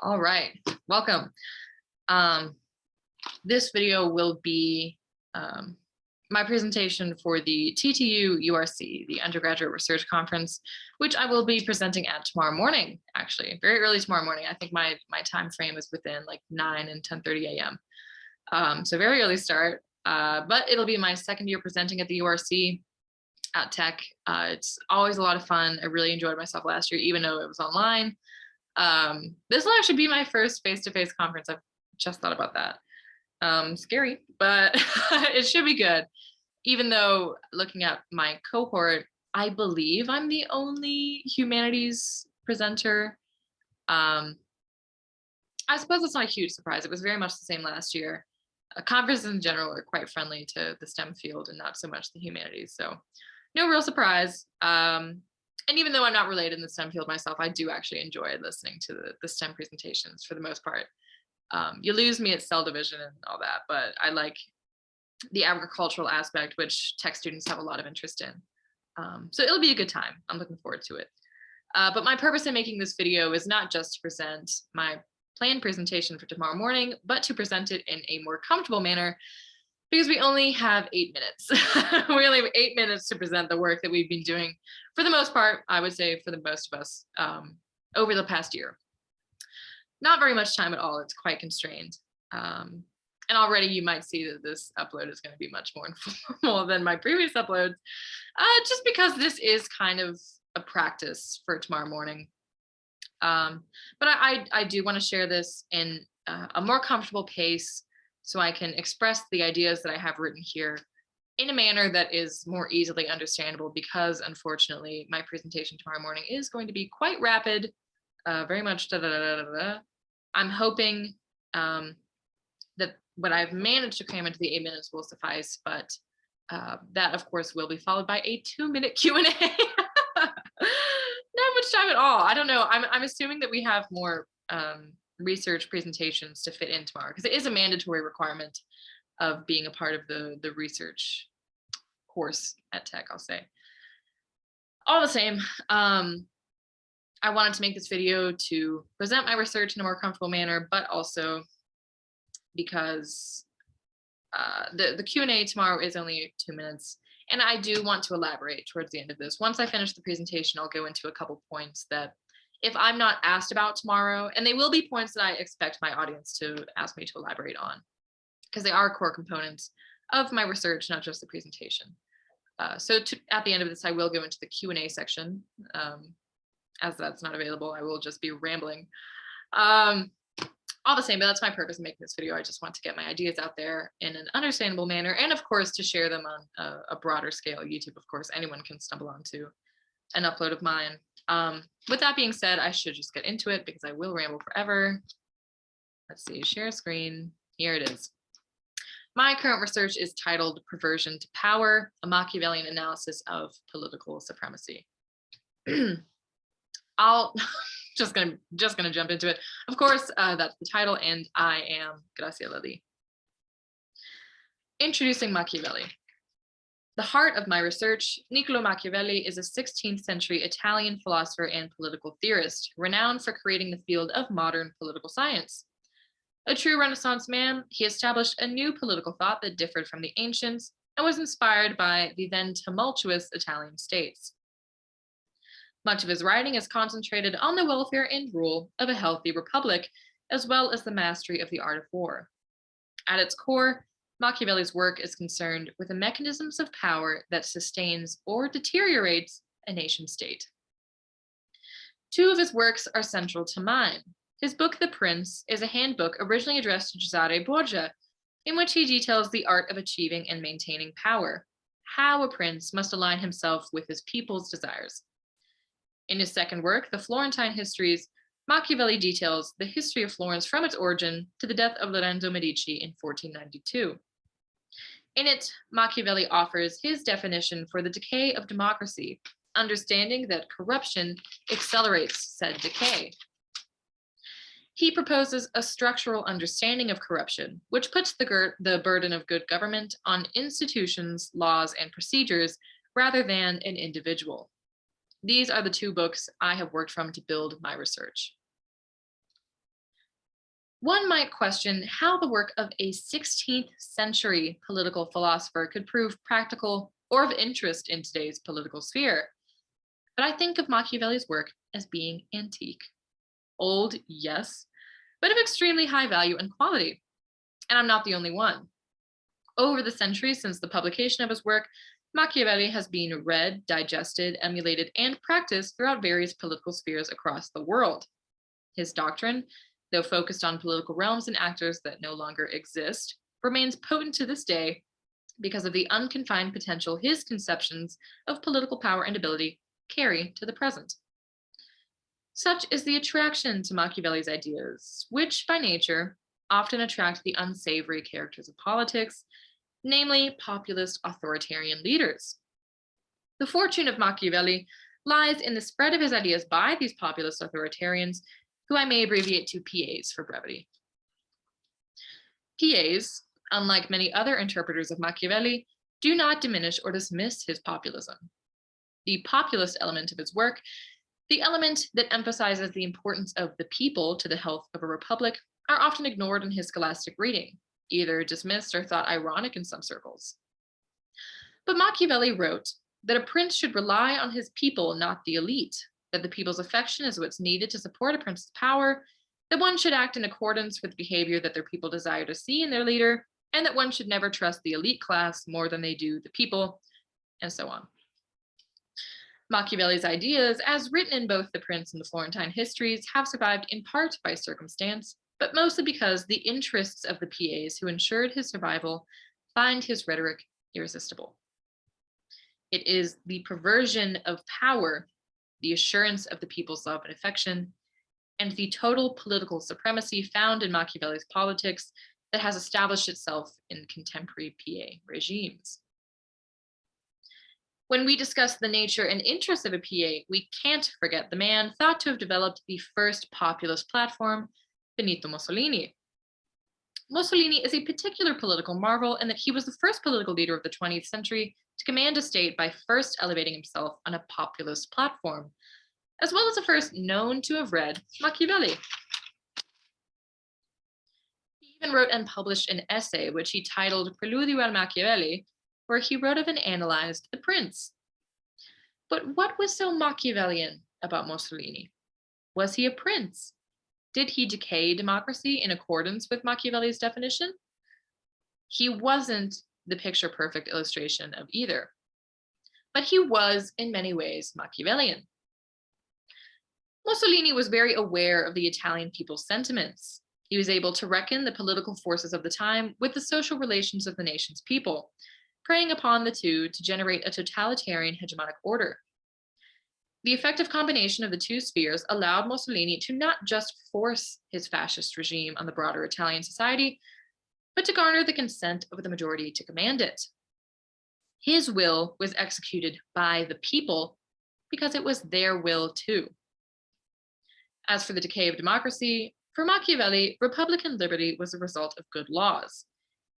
All right, welcome. This video will be my presentation for the TTU URC, the Undergraduate Research Conference, which I will be presenting at tomorrow morning, actually, very early tomorrow morning. I think my time frame is within like 9 and 10:30 a.m. So very early start, but it'll be my second year presenting at the URC at Tech. It's always a lot of fun. I really enjoyed myself last year, even though it was online. This will actually be my first face-to-face conference. I've just thought about that. Scary, but it should be good. Even though looking at my cohort, I believe I'm the only humanities presenter. I suppose it's not a huge surprise. It was very much the same last year. Conferences in general are quite friendly to the STEM field and not so much the humanities. So no real surprise. And even though I'm not related in the STEM field myself, I do actually enjoy listening to the STEM presentations for the most part. You lose me at cell division and all that, but I like the agricultural aspect, which tech students have a lot of interest in. So it'll be a good time. I'm looking forward to it. But my purpose in making this video is not just to present my planned presentation for tomorrow morning, but to present it in a more comfortable manner, because we only have 8 minutes. We only have 8 minutes to present the work that we've been doing, for the most part, I would say for the most of us, over the past year. Not very much time at all. It's quite constrained. And already you might see that this upload is going to be much more informal than my previous uploads, just because this is kind of a practice for tomorrow morning. But I do want to share this in a more comfortable pace, so I can express the ideas that I have written here in a manner that is more easily understandable, because unfortunately my presentation tomorrow morning is going to be quite rapid, very much I'm hoping that what I've managed to cram into the 8 minutes will suffice, but that of course will be followed by a 2-minute Q&A. Not much time at all. I don't know. I'm assuming that we have more research presentations to fit in tomorrow, because it is a mandatory requirement of being a part of the research course at Tech, I'll say. All the same, I wanted to make this video to present my research in a more comfortable manner, but also because the Q&A tomorrow is only 2 minutes, and I do want to elaborate towards the end of this. Once I finish the presentation, I'll go into a couple points that, if I'm not asked about tomorrow, and they will be points that I expect my audience to ask me to elaborate on, because they are core components of my research, not just the presentation. So at the end of this, I will go into the Q&A section. As that's not available, I will just be rambling. All the same, but that's my purpose in making this video. I just want to get my ideas out there in an understandable manner, and of course to share them on a broader scale. YouTube, of course, anyone can stumble onto an upload of mine. With that being said, I should just get into it, because I will ramble forever. Let's see, share screen. Here it is. My current research is titled Perversion to Power, a Machiavellian analysis of political supremacy. I'll just gonna jump into it. Of course, that's the title, and I am Graciela. Introducing Machiavelli. The heart of my research, Niccolò Machiavelli is a 16th century Italian philosopher and political theorist, renowned for creating the field of modern political science. A true Renaissance man, he established a new political thought that differed from the ancients and was inspired by the then tumultuous Italian states. Much of his writing is concentrated on the welfare and rule of a healthy republic, as well as the mastery of the art of war. At its core, Machiavelli's work is concerned with the mechanisms of power that sustains or deteriorates a nation state. Two of his works are central to mine. His book, The Prince, is a handbook originally addressed to Cesare Borgia, in which he details the art of achieving and maintaining power, how a prince must align himself with his people's desires. In his second work, The Florentine Histories, Machiavelli details the history of Florence from its origin to the death of Lorenzo Medici in 1492. In it, Machiavelli offers his definition for the decay of democracy, understanding that corruption accelerates said decay. He proposes a structural understanding of corruption, which puts the burden of good government on institutions, laws, and procedures rather than an individual. These are the two books I have worked from to build my research. One might question how the work of a 16th century political philosopher could prove practical or of interest in today's political sphere. But I think of Machiavelli's work as being antique. Old, yes, but of extremely high value and quality. And I'm not the only one. Over the centuries since the publication of his work, Machiavelli has been read, digested, emulated, and practiced throughout various political spheres across the world. His doctrine, though focused on political realms and actors that no longer exist, remains potent to this day because of the unconfined potential his conceptions of political power and ability carry to the present. Such is the attraction to Machiavelli's ideas, which by nature often attract the unsavory characters of politics, namely populist authoritarian leaders. The fortune of Machiavelli lies in the spread of his ideas by these populist authoritarians, who I may abbreviate to PAs for brevity. PAs, unlike many other interpreters of Machiavelli, do not diminish or dismiss his populism. The populist element of his work, the element that emphasizes the importance of the people to the health of a republic, are often ignored in his scholastic reading, either dismissed or thought ironic in some circles. But Machiavelli wrote that a prince should rely on his people, not the elite, that the people's affection is what's needed to support a prince's power, that one should act in accordance with behavior that their people desire to see in their leader, and that one should never trust the elite class more than they do the people, and so on. Machiavelli's ideas, as written in both the Prince and the Florentine histories, have survived in part by circumstance, but mostly because the interests of the PAs who ensured his survival find his rhetoric irresistible. It is the perversion of power, the assurance of the people's love and affection, and the total political supremacy found in Machiavelli's politics that has established itself in contemporary PA regimes. When we discuss the nature and interests of a PA, we can't forget the man thought to have developed the first populist platform, Benito Mussolini. Mussolini is a particular political marvel in that he was the first political leader of the 20th century to command a state by first elevating himself on a populist platform, as well as the first known to have read Machiavelli. He even wrote and published an essay which he titled Preludio al Machiavelli, where he wrote of and analyzed the prince. But what was so Machiavellian about Mussolini? Was he a prince? Did he decay democracy in accordance with Machiavelli's definition? He wasn't the picture-perfect illustration of either, but he was in many ways Machiavellian. Mussolini was very aware of the Italian people's sentiments. He was able to reckon the political forces of the time with the social relations of the nation's people, preying upon the two to generate a totalitarian hegemonic order. The effective combination of the two spheres allowed Mussolini to not just force his fascist regime on the broader Italian society, but to garner the consent of the majority to command it. His will was executed by the people because it was their will too. As for the decay of democracy, for Machiavelli, republican liberty was the result of good laws.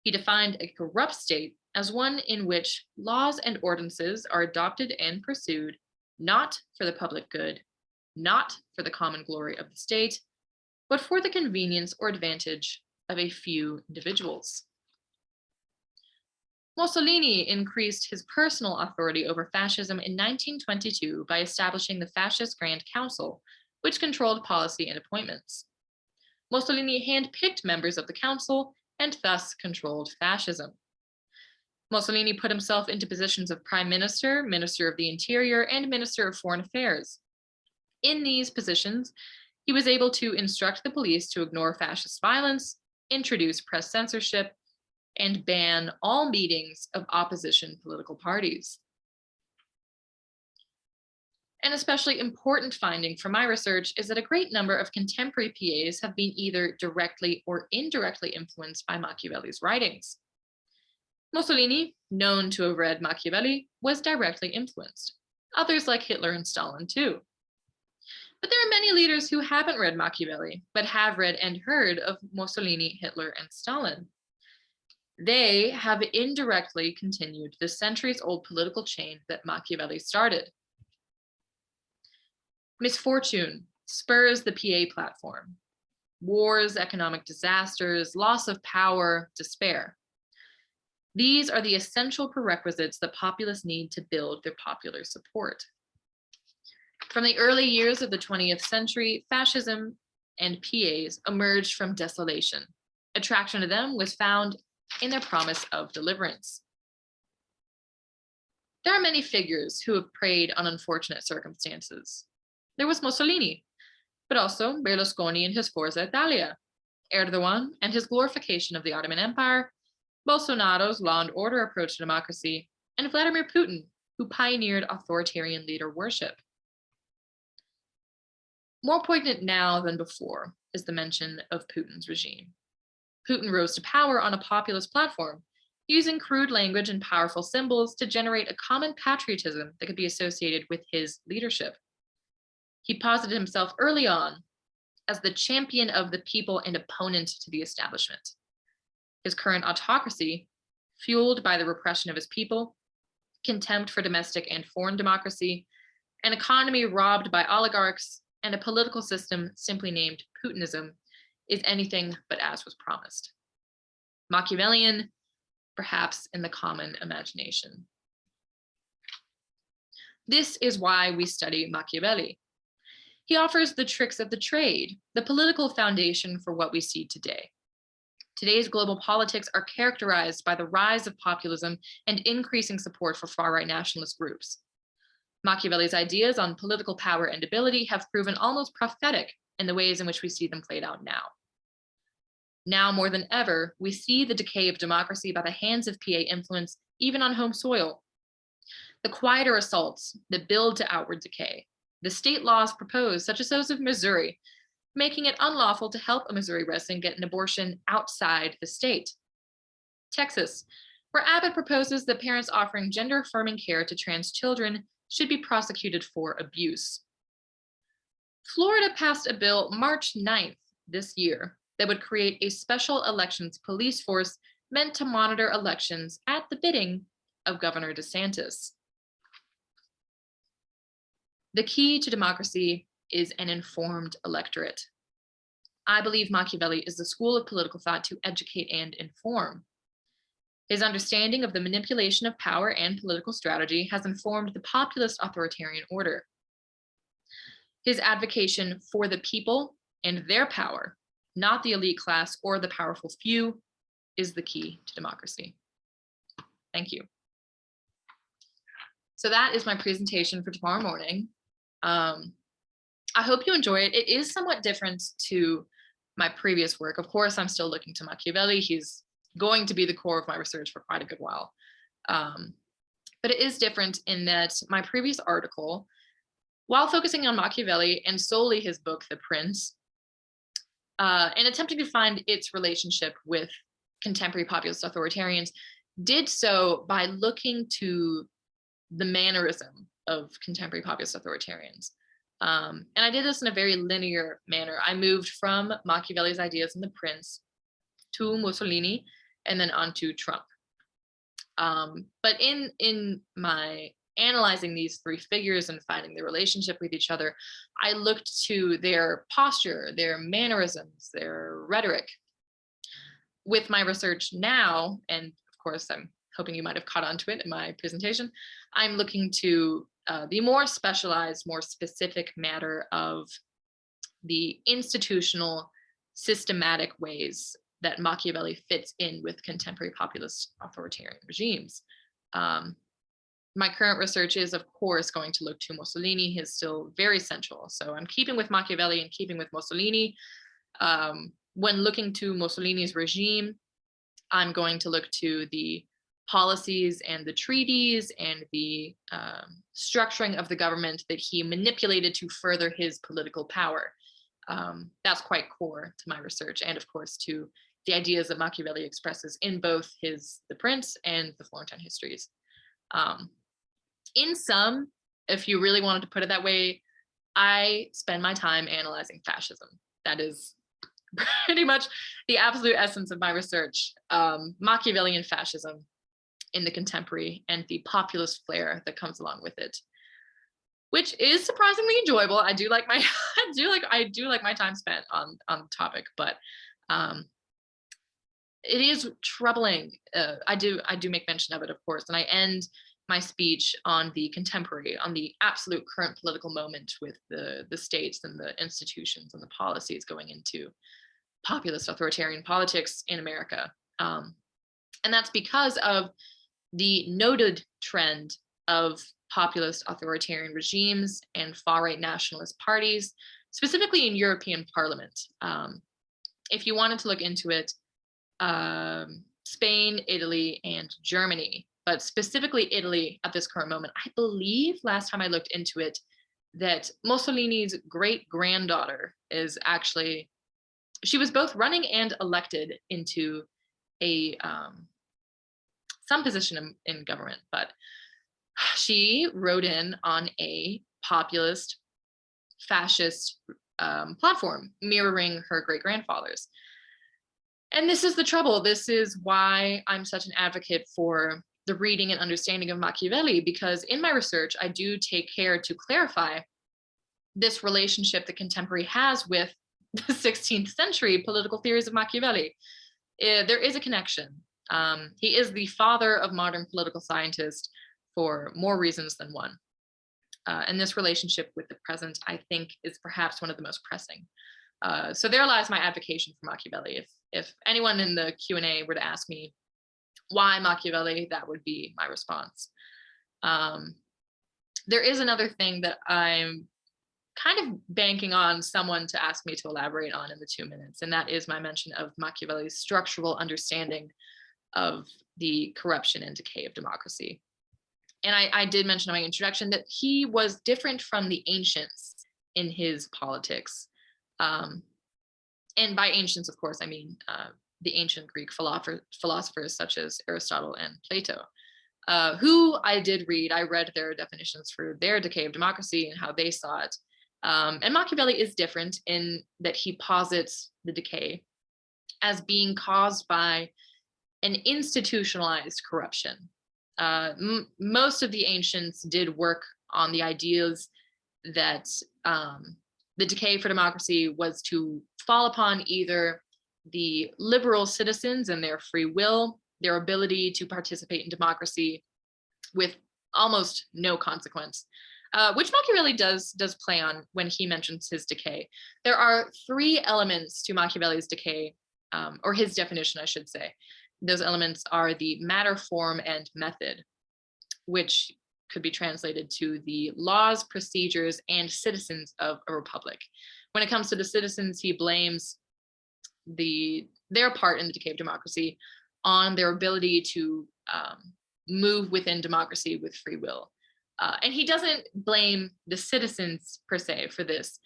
He defined a corrupt state as one in which laws and ordinances are adopted and pursued not for the public good, not for the common glory of the state, but for the convenience or advantage of a few individuals. Mussolini increased his personal authority over fascism in 1922 by establishing the Fascist Grand Council, which controlled policy and appointments. Mussolini handpicked members of the council and thus controlled fascism. Mussolini put himself into positions of prime minister, minister of the interior, and minister of foreign affairs. In these positions, he was able to instruct the police to ignore fascist violence, introduce press censorship, and ban all meetings of opposition political parties. An especially important finding from my research is that a great number of contemporary PAs have been either directly or indirectly influenced by Machiavelli's writings. Mussolini, known to have read Machiavelli, was directly influenced. Others like Hitler and Stalin too. But there are many leaders who haven't read Machiavelli, but have read and heard of Mussolini, Hitler, and Stalin. They have indirectly continued the centuries-old political chain that Machiavelli started. Misfortune spurs the PA platform. wars, economic disasters, loss of power, despair. These are the essential prerequisites that populists need to build their popular support. From the early years of the 20th century, fascism and PAs emerged from desolation. Attraction to them was found in their promise of deliverance. There are many figures who have preyed on unfortunate circumstances. There was Mussolini, but also Berlusconi and his Forza Italia, Erdogan and his glorification of the Ottoman Empire, Bolsonaro's law and order approach to democracy, and Vladimir Putin, who pioneered authoritarian leader worship. More poignant now than before is the mention of Putin's regime. Putin rose to power on a populist platform, using crude language and powerful symbols to generate a common patriotism that could be associated with his leadership. He posited himself early on as the champion of the people and opponent to the establishment. His current autocracy, fueled by the repression of his people, contempt for domestic and foreign democracy, an economy robbed by oligarchs, and a political system simply named Putinism, is anything but as was promised. Machiavellian, perhaps in the common imagination. This is why we study Machiavelli. He offers the tricks of the trade, the political foundation for what we see today. Today's global politics are characterized by the rise of populism and increasing support for far-right nationalist groups. Machiavelli's ideas on political power and ability have proven almost prophetic in the ways in which we see them played out now. Now more than ever, we see the decay of democracy by the hands of PA influence, even on home soil. The quieter assaults that build to outward decay, the state laws proposed, such as those of Missouri, making it unlawful to help a Missouri resident get an abortion outside the state. Texas, where Abbott proposes that parents offering gender-affirming care to trans children should be prosecuted for abuse. Florida passed a bill March 9th this year that would create a special elections police force meant to monitor elections at the bidding of Governor DeSantis. The key to democracy is an informed electorate. I believe Machiavelli is the school of political thought to educate and inform. His understanding of the manipulation of power and political strategy has informed the populist authoritarian order. His advocacy for the people and their power, not the elite class or the powerful few, is the key to democracy. Thank you. So that is my presentation for tomorrow morning. I hope you enjoy it. It is somewhat different to my previous work. Of course, I'm still looking to Machiavelli. He's going to be the core of my research for quite a good while. But it is different in that my previous article, while focusing on Machiavelli and solely his book, The Prince, and attempting to find its relationship with contemporary populist authoritarians, did so by looking to the mannerism of contemporary populist authoritarians. And I did this in a very linear manner. I moved from Machiavelli's ideas in The Prince to Mussolini and then on to Trump. But in my analyzing these three figures and finding their relationship with each other, I looked to their posture, their mannerisms, their rhetoric. With my research now, and of course, I'm hoping you might have caught on to it in my presentation, I'm looking to the more specialized, more specific matter of the institutional, systematic ways that Machiavelli fits in with contemporary populist authoritarian regimes. My current research is, of course, going to look to Mussolini. He's still very central. So I'm keeping with Machiavelli and keeping with Mussolini. When looking to Mussolini's regime, I'm going to look to the policies and the treaties and the structuring of the government that he manipulated to further his political power. That's quite core to my research, and of course to the ideas that Machiavelli expresses in both his The Prince and the Florentine Histories. In sum, if you really wanted to put it that way, I spend my time analyzing fascism. That is pretty much the absolute essence of my research. Machiavellian fascism in the contemporary and the populist flair that comes along with it. which is surprisingly enjoyable. I do like my I do like my time spent on the topic, but it is troubling. I do make mention of it, of course, and I end my speech on the contemporary, on the absolute current political moment with the states and the institutions and the policies going into populist authoritarian politics in America. And that's because of the noted trend of populist authoritarian regimes and far-right nationalist parties, specifically in European Parliament. If you wanted to look into it, Spain, Italy, and Germany, but specifically Italy at this current moment, I believe last time I looked into it, that Mussolini's great-granddaughter is actually, she was both running and elected into a some position in government, but she rode in on a populist fascist platform mirroring her great-grandfather's. And this is the trouble. This is why I'm such an advocate for the reading and understanding of Machiavelli, because in my research, I do take care to clarify this relationship the contemporary has with the 16th century political theories of Machiavelli. There is a connection. He is the father of modern political scientists for more reasons than one. And this relationship with the present, I think, is perhaps one of the most pressing. So there lies my advocacy for Machiavelli. If anyone in the Q&A were to ask me why Machiavelli, that would be my response. There is another thing that I'm kind of banking on someone to ask me to elaborate on in the 2 minutes, and that is my mention of Machiavelli's structural understanding of the corruption and decay of democracy. And I did mention in my introduction that he was different from the ancients in his politics. And by ancients, of course, I mean the ancient Greek philosophers such as Aristotle and Plato, who I did read. I read their definitions for their Decay of Democracy and how they saw it. And Machiavelli is different in that he posits the decay as being caused by an institutionalized corruption. Most of the ancients did work on the ideas that the decay for democracy was to fall upon either the liberal citizens and their free will, their ability to participate in democracy with almost no consequence, which Machiavelli does play on when he mentions his decay. There are 3 elements to Machiavelli's decay, or his definition, I should say. Those elements are the matter, form, and method, which could be translated to the laws, procedures, and citizens of a republic. When it comes to the citizens, he blames their part in the decay of democracy on their ability to move within democracy with free will. And he doesn't blame the citizens per se for this.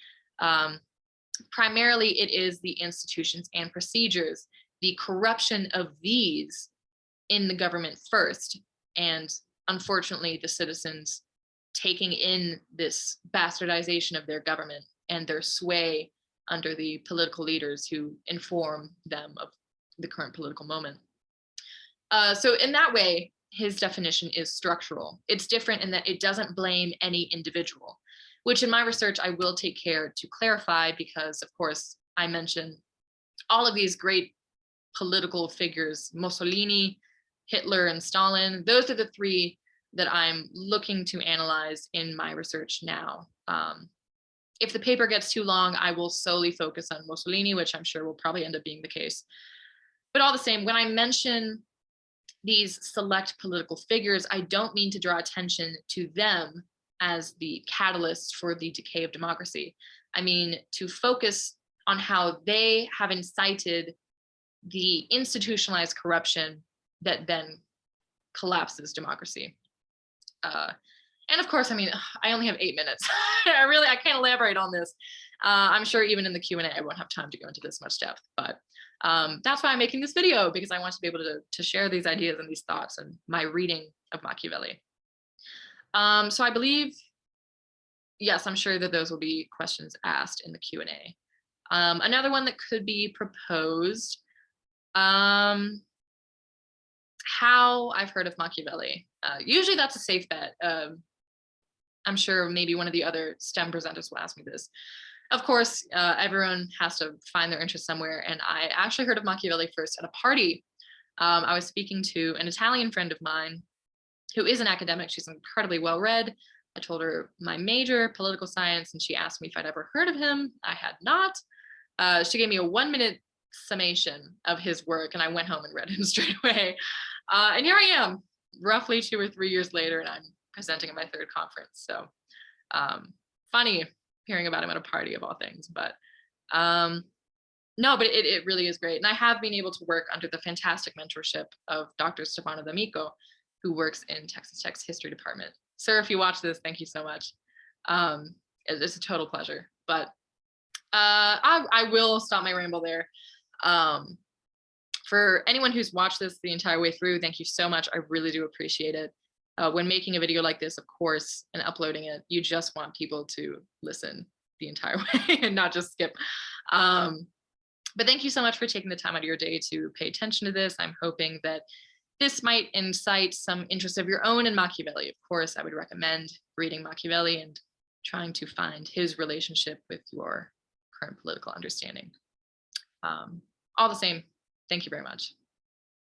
Primarily, it is the institutions and procedures, the corruption of these in the government first, and unfortunately, the citizens taking in this bastardization of their government and their sway under the political leaders who inform them of the current political moment. So in that way, his definition is structural. It's different in that it doesn't blame any individual, which in my research, I will take care to clarify because, of course, I mentioned all of these great political figures, Mussolini, Hitler, and Stalin. Those are the 3 that I'm looking to analyze in my research now. If the paper gets too long, I will solely focus on Mussolini, which I'm sure will probably end up being the case. But all the same, when I mention these select political figures, I don't mean to draw attention to them as the catalyst for the decay of democracy. I mean to focus on how they have incited the institutionalized corruption that then collapses democracy. And of course, I mean, I only have 8 minutes. I can't elaborate on this. I'm sure even in the Q&A, I won't have time to go into this much depth, but that's why I'm making this video, because I want to be able to share these ideas and these thoughts and my reading of Machiavelli. So I believe, yes, I'm sure that those will be questions asked in the Q&A. Another one that could be proposed, how I've heard of Machiavelli. Usually that's a safe bet. I'm sure maybe one of the other STEM presenters will ask me this. Of course, everyone has to find their interest somewhere. And I actually heard of Machiavelli first at a party. I was speaking to an Italian friend of mine who is an academic. She's incredibly well read. I told her my major, political science, and she asked me if I'd ever heard of him. I had not. She gave me a 1-minute summation of his work, and I went home and read him straight away. And here I am, roughly 2 or 3 years later, and I'm presenting at my 3rd conference. So funny hearing about him at a party of all things, but no, but it really is great. And I have been able to work under the fantastic mentorship of Dr. Stefano D'Amico, who works in Texas Tech's history department. Sir, if you watch this, thank you so much. It's a total pleasure. But I will stop my ramble there. For anyone who's watched this the entire way through, thank you so much. I really do appreciate it. When making a video like this, of course, and uploading it, you just want people to listen the entire way and not just skip. But thank you so much for taking the time out of your day to pay attention to this. I'm hoping that this might incite some interest of your own in Machiavelli. Of course, I would recommend reading Machiavelli and trying to find his relationship with your current political understanding. All the same, thank you very much.